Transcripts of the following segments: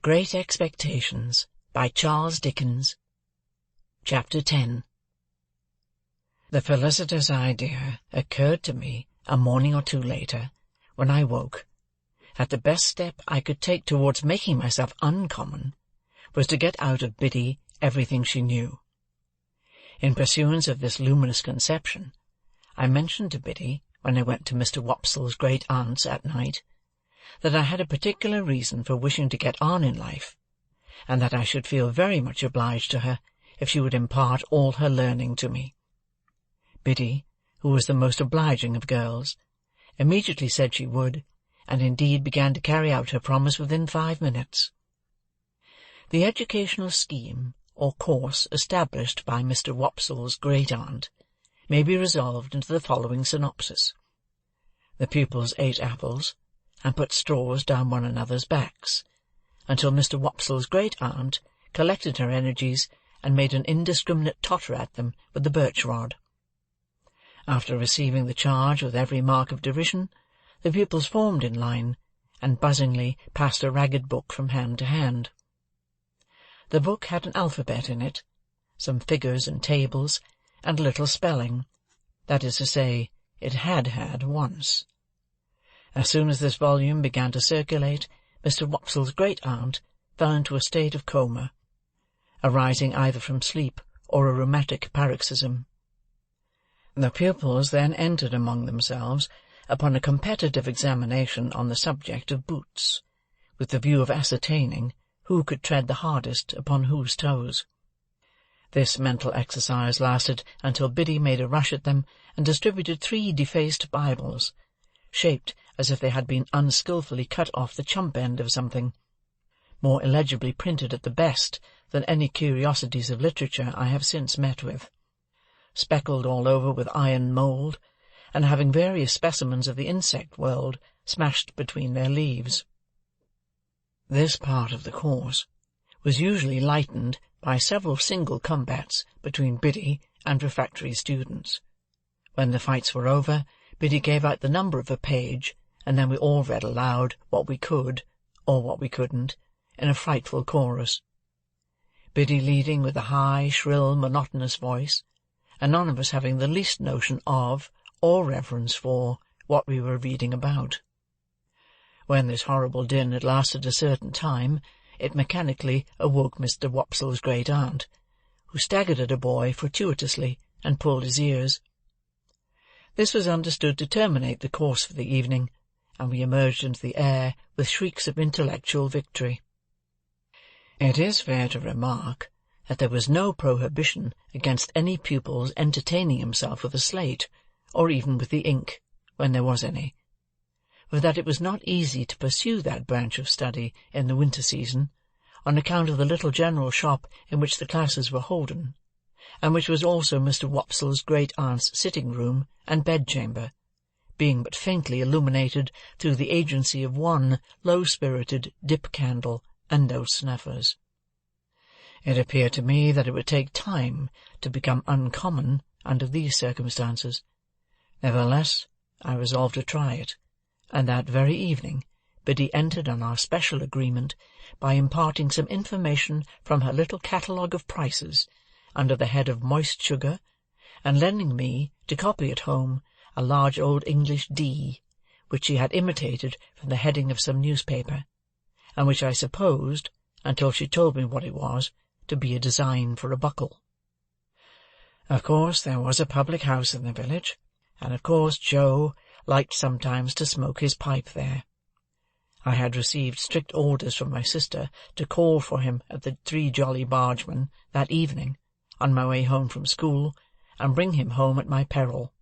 Great Expectations by Charles Dickens. Chapter 10. The felicitous idea occurred to me a morning or two later, when I woke, that the best step I could take towards making myself uncommon was to get out of Biddy everything she knew. In pursuance of this luminous conception, I mentioned to Biddy, when I went to Mr. Wopsle's great-aunt's at night, that I had a particular reason for wishing to get on in life, and that I should feel very much obliged to her if she would impart all her learning to me. Biddy, who was the most obliging of girls, immediately said she would, and indeed began to carry out her promise within 5 minutes. The educational scheme or course established by Mr. Wopsle's great-aunt may be resolved into the following synopsis. The pupils ate apples, and put straws down one another's backs, until Mr. Wopsle's great-aunt collected her energies and made an indiscriminate totter at them with the birch-rod. After receiving the charge with every mark of derision, the pupils formed in line, and buzzingly passed a ragged book from hand to hand. The book had an alphabet in it, some figures and tables, and a little spelling. That is to say, it had had once. As soon as this volume began to circulate, Mr. Wopsle's great-aunt fell into a state of coma, arising either from sleep or a rheumatic paroxysm. The pupils then entered among themselves upon a competitive examination on the subject of boots, with the view of ascertaining who could tread the hardest upon whose toes. This mental exercise lasted until Biddy made a rush at them and distributed 3 defaced Bibles, shaped as if they had been unskilfully cut off the chump-end of something, more illegibly printed at the best than any curiosities of literature I have since met with, speckled all over with iron mould, and having various specimens of the insect world smashed between their leaves. This part of the course was usually lightened by several single combats between Biddy and refractory students. When the fights were over, Biddy gave out the number of a page, and then we all read aloud what we could, or what we couldn't, in a frightful chorus, Biddy leading with a high, shrill, monotonous voice, and none of us having the least notion of, or reverence for, what we were reading about. When this horrible din had lasted a certain time, it mechanically awoke Mr. Wopsle's great-aunt, who staggered at a boy fortuitously and pulled his ears. This was understood to terminate the course for the evening, and we emerged into the air with shrieks of intellectual victory. It is fair to remark that there was no prohibition against any pupil's entertaining himself with a slate, or even with the ink, when there was any, for that it was not easy to pursue that branch of study in the winter season, on account of the little general shop in which the classes were holden, and which was also Mr. Wopsle's great-aunt's sitting-room and bedchamber, being but faintly illuminated through the agency of one low-spirited dip-candle and no snuffers. It appeared to me that it would take time to become uncommon under these circumstances. Nevertheless, I resolved to try it, and that very evening Biddy entered on our special agreement by imparting some information from her little catalogue of prices under the head of moist sugar, and lending me, to copy at home, a large old English D, which she had imitated from the heading of some newspaper, and which I supposed, until she told me what it was, to be a design for a buckle. Of course there was a public-house in the village, and of course Joe liked sometimes to smoke his pipe there. I had received strict orders from my sister to call for him at the Three Jolly Bargemen that evening, on my way home from school, and bring him home at my peril.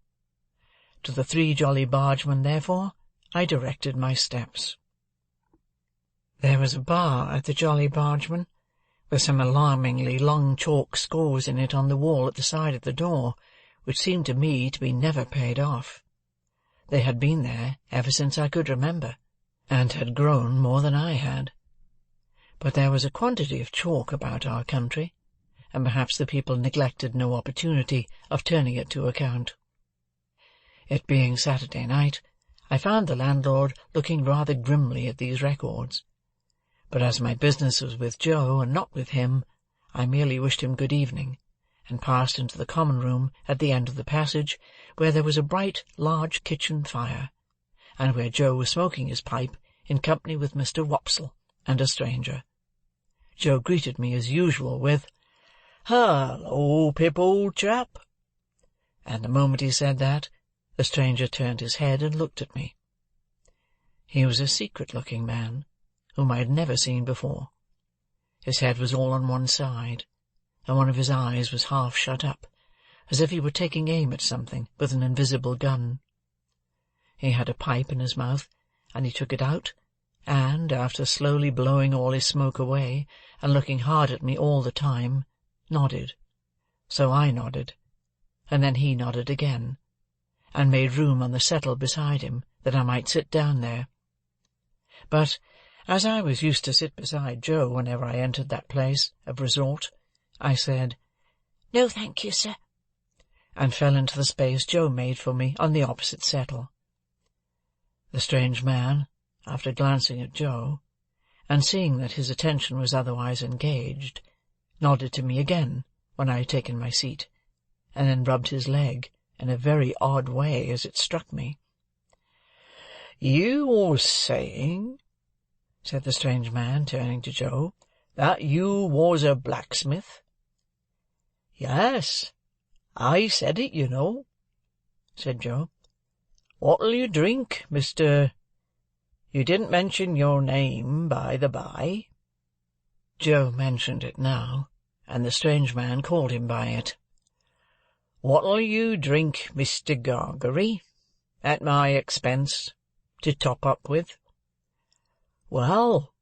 To the Three Jolly Bargemen, therefore, I directed my steps. There was a bar at the Jolly Bargemen, with some alarmingly long chalk scores in it on the wall at the side of the door, which seemed to me to be never paid off. They had been there ever since I could remember, and had grown more than I had. But there was a quantity of chalk about our country, and perhaps the people neglected no opportunity of turning it to account. It being Saturday night, I found the landlord looking rather grimly at these records, But as my business was with Joe and not with him, I merely wished him good evening, and passed into the common room at the end of the passage, where there was a bright, large kitchen fire, and where Joe was smoking his pipe in company with Mr. Wopsle and a stranger. Joe greeted me as usual with, "Hallo, Pip, old chap," and the moment he said that, the stranger turned his head and looked at me. He was a secret-looking man, whom I had never seen before. His head was all on one side, and one of his eyes was half shut up, as if he were taking aim at something with an invisible gun. He had a pipe in his mouth, and he took it out, and, after slowly blowing all his smoke away, and looking hard at me all the time, nodded. So I nodded, and then he nodded again, and made room on the settle beside him, that I might sit down there. But, as I was used to sit beside Joe whenever I entered that place of resort, I said, "No, thank you, sir," and fell into the space Joe made for me on the opposite settle. The strange man, after glancing at Joe, and seeing that his attention was otherwise engaged, nodded to me again when I had taken my seat, and then rubbed his leg in a very odd way as it struck me. "You was saying," said the strange man, turning to Joe, "that you was a blacksmith?" "Yes, I said it, you know," said Joe. "What'll you drink, Mr.—" "You didn't mention your name, by the by." Joe mentioned it now, and the strange man called him by it. "What'll you drink, Mr. Gargery, at my expense, to top up with?" "Well,"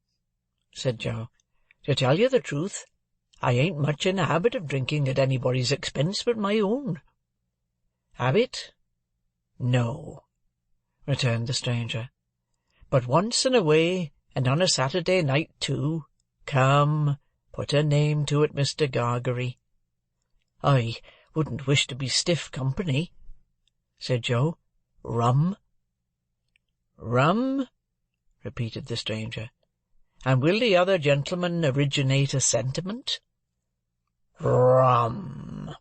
said Joe, "to tell you the truth, I ain't much in the habit of drinking at anybody's expense but my own." "Habit? No," returned the stranger. "But once in a way, and on a Saturday night too. Come, put a name to it, Mr. Gargery." "I wouldn't wish to be stiff company," said Joe. "Rum?" "Rum?" repeated the stranger. "And will the other gentleman originate a sentiment?" "Rum,"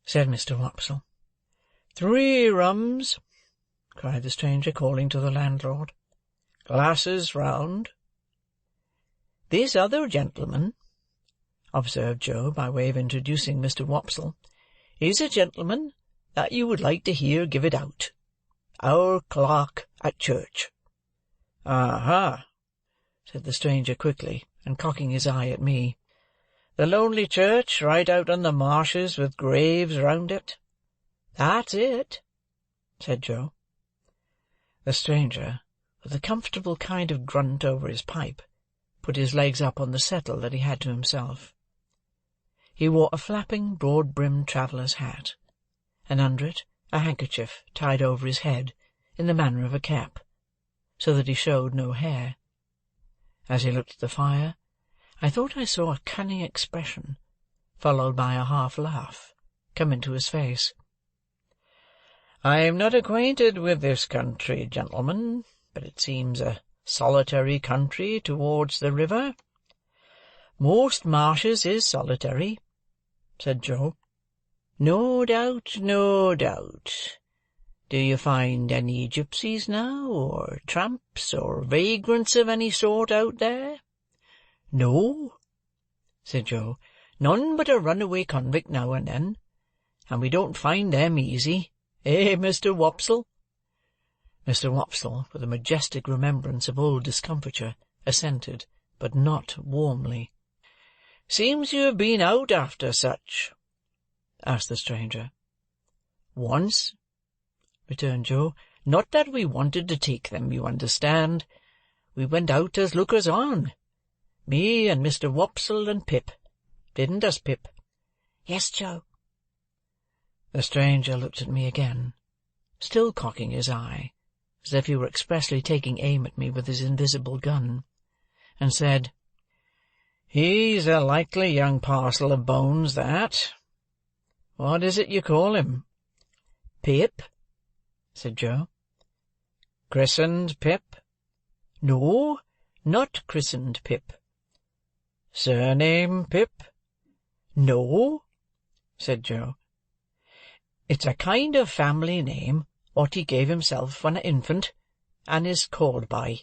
said Mr. Wopsle. "3 rums," cried the stranger, calling to the landlord. "Glasses round." "This other gentleman," observed Joe, by way of introducing Mr. Wopsle, "is a gentleman that you would like to hear give it out. Our clerk at church." "Aha!" said the stranger quickly, and cocking his eye at me. "The lonely church right out on the marshes with graves round it?" "That's it," said Joe. The stranger, with a comfortable kind of grunt over his pipe, put his legs up on the settle that he had to himself. He wore a flapping, broad-brimmed traveller's hat, and under it a handkerchief tied over his head in the manner of a cap, so that he showed no hair. As he looked at the fire, I thought I saw a cunning expression, followed by a half-laugh, come into his face. "I am not acquainted with this country, gentlemen, but it seems a solitary country towards the river." "Most marshes is solitary," said Joe. "No doubt, no doubt. Do you find any gipsies now, or tramps, or vagrants of any sort out there?" "No," said Joe. "None but a runaway convict now and then, and we don't find them easy. Eh, Mr. Wopsle?" Mr. Wopsle, with a majestic remembrance of old discomfiture, assented, but not warmly. "Seems you have been out after such?" asked the stranger. "Once," returned Joe. "Not that we wanted to take them, you understand. We went out as lookers-on. Me and Mr. Wopsle and Pip. Didn't us, Pip?" "Yes, Joe." The stranger looked at me again, still cocking his eye, as if he were expressly taking aim at me with his invisible gun, and said, "He's a likely young parcel of bones, that. What is it you call him?" "Pip," said Joe. "Christened Pip?" "No, Not christened Pip." "Surname Pip?" "No," said Joe. "It's a kind of family name what he gave himself when a infant, and is called by."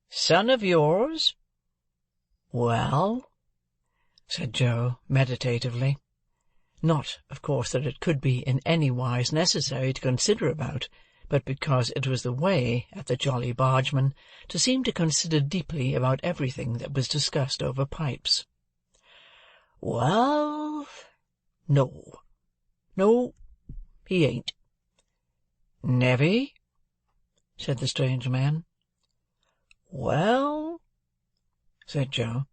"Son of yours?" "Well," said Joe, meditatively. Not, of course, that it could be in any wise necessary to consider about, but because it was the way at the Jolly Bargemen to seem to consider deeply about everything that was discussed over pipes. "Well, no. No, he ain't." "Nevy?" said the strange man. "Well," said Joe,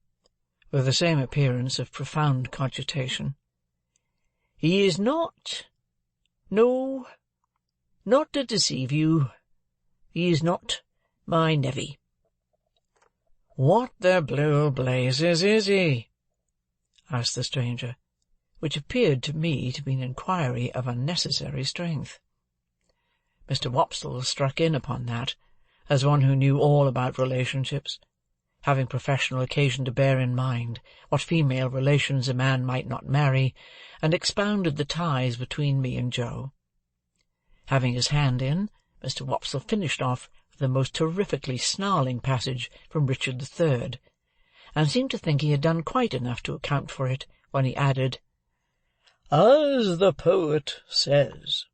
with the same appearance of profound cogitation, "he is not. No, not to deceive you, he is not my nevy." "What the blue blazes is he?" asked the stranger, which appeared to me to be an inquiry of unnecessary strength. Mr. Wopsle struck in upon that, as one who knew all about relationships, having professional occasion to bear in mind what female relations a man might not marry, and expounded the ties between me and Joe. Having his hand in, Mr. Wopsle finished off with a most terrifically snarling passage from Richard III, and seemed to think he had done quite enough to account for it, when he added, "As the poet says."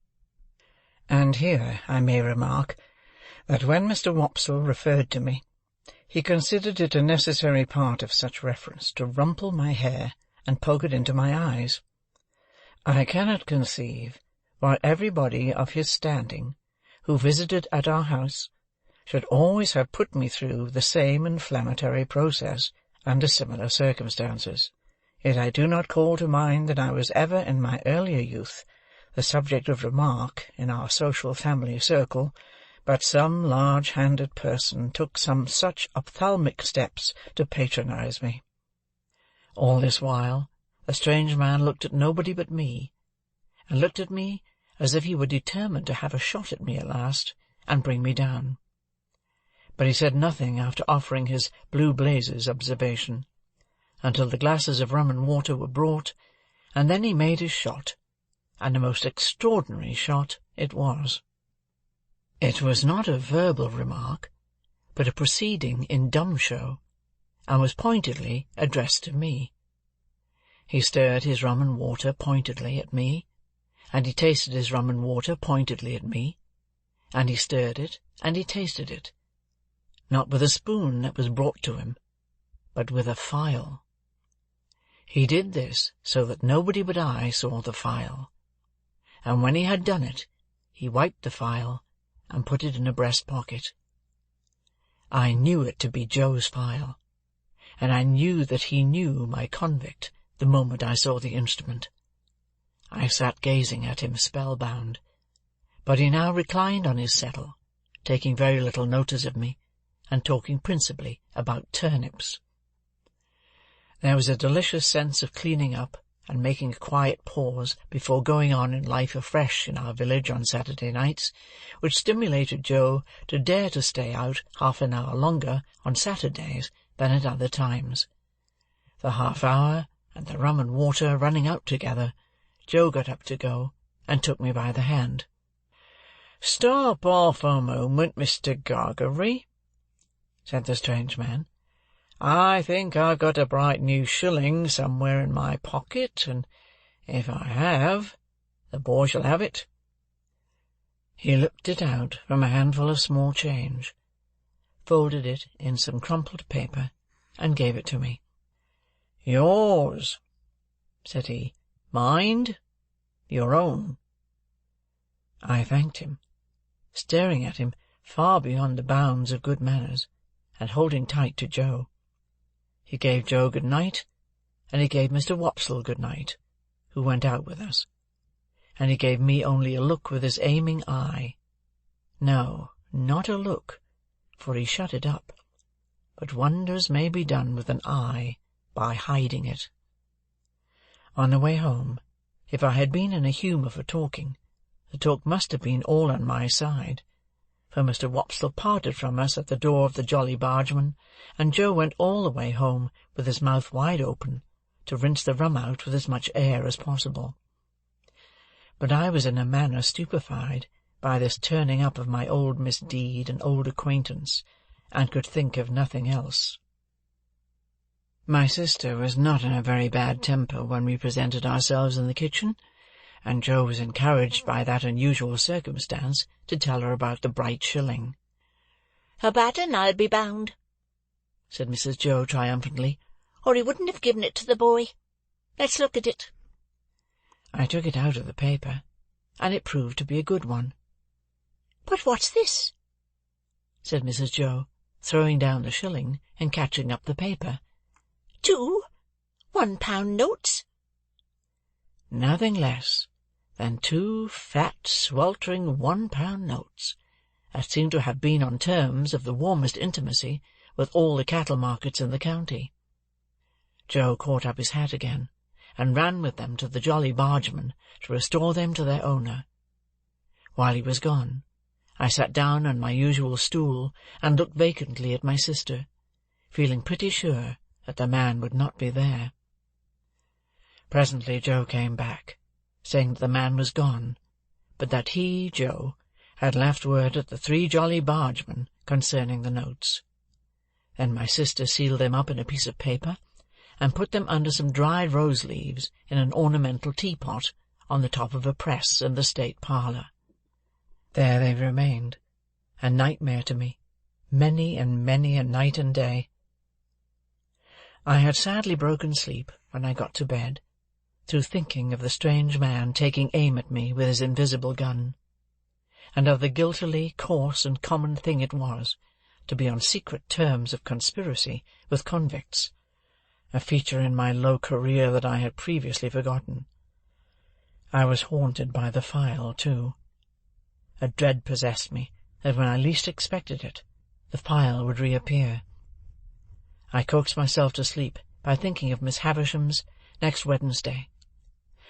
And here I may remark that when Mr. Wopsle referred to me, he considered it a necessary part of such reference to rumple my hair and poke it into my eyes. I cannot conceive why everybody of his standing, who visited at our house, should always have put me through the same inflammatory process under similar circumstances, yet I do not call to mind that I was ever in my earlier youth the subject of remark in our social family circle, but some large-handed person took some such ophthalmic steps to patronize me. All this while the strange man looked at nobody but me, and looked at me as if he were determined to have a shot at me at last, and bring me down. But he said nothing after offering his blue blazes observation, until the glasses of rum and water were brought, and then he made his shot, and a most extraordinary shot it was. It was not a verbal remark, but a proceeding in dumb show, and was pointedly addressed to me. He stirred his rum and water pointedly at me, and he tasted his rum and water pointedly at me, and he stirred it, and he tasted it, not with a spoon that was brought to him, but with a file. He did this so that nobody but I saw the file, and when he had done it, he wiped the file and put it in a breast-pocket. I knew it to be Joe's file, and I knew that he knew my convict the moment I saw the instrument. I sat gazing at him spellbound, but he now reclined on his settle, taking very little notice of me, and talking principally about turnips. There was a delicious sense of cleaning up and making a quiet pause before going on in life afresh in our village on Saturday nights, which stimulated Joe to dare to stay out half an hour longer on Saturdays than at other times. The half-hour and the rum and water running out together, Joe got up to go, and took me by the hand. "Stop half a moment, Mr. Gargery," said the strange man. "I think I've got a bright new shilling somewhere in my pocket, and if I have, the boy shall have it." He looked it out from a handful of small change, folded it in some crumpled paper, and gave it to me. "Yours," said he. "Mind, your own." I thanked him, staring at him far beyond the bounds of good manners, and holding tight to Joe. He gave Joe good night, and he gave Mr. Wopsle good night, who went out with us, and he gave me only a look with his aiming eye. No, not a look, for he shut it up, but wonders may be done with an eye by hiding it. On the way home, if I had been in a humour for talking, the talk must have been all on my side, for Mr. Wopsle parted from us at the door of the Jolly Bargeman, and Joe went all the way home with his mouth wide open, to rinse the rum out with as much air as possible. But I was in a manner stupefied by this turning up of my old misdeed and old acquaintance, and could think of nothing else. My sister was not in a very bad temper when we presented ourselves in the kitchen, and Joe was encouraged by that unusual circumstance to tell her about the bright shilling. "A bad 'un, I'll be bound," said Mrs. Joe triumphantly, "or he wouldn't have given it to the boy. Let's look at it." I took it out of the paper, and it proved to be a good one. "But what's this?" said Mrs. Joe, throwing down the shilling and catching up the paper. "2 £1 notes." Nothing less than 2 fat, sweltering £1 notes, that seemed to have been on terms of the warmest intimacy with all the cattle markets in the county. Joe caught up his hat again, and ran with them to the Jolly Bargeman to restore them to their owner. While he was gone, I sat down on my usual stool and looked vacantly at my sister, feeling pretty sure that the man would not be there. Presently Joe came back, saying that the man was gone, but that he, Joe, had left word at the 3 Jolly Bargemen concerning the notes. Then my sister sealed them up in a piece of paper, and put them under some dried rose-leaves in an ornamental teapot on the top of a press in the state parlour. There they remained, a nightmare to me, many and many a night and day. I had sadly broken sleep when I got to bed, through thinking of the strange man taking aim at me with his invisible gun, and of the guiltily coarse and common thing it was to be on secret terms of conspiracy with convicts, a feature in my low career that I had previously forgotten. I was haunted by the file, too. A dread possessed me that when I least expected it, the file would reappear. I coaxed myself to sleep by thinking of Miss Havisham's next Wednesday,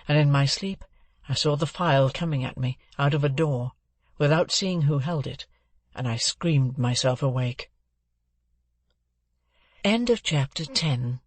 and in my sleep I saw the file coming at me out of a door, without seeing who held it, and I screamed myself awake. Chapter 10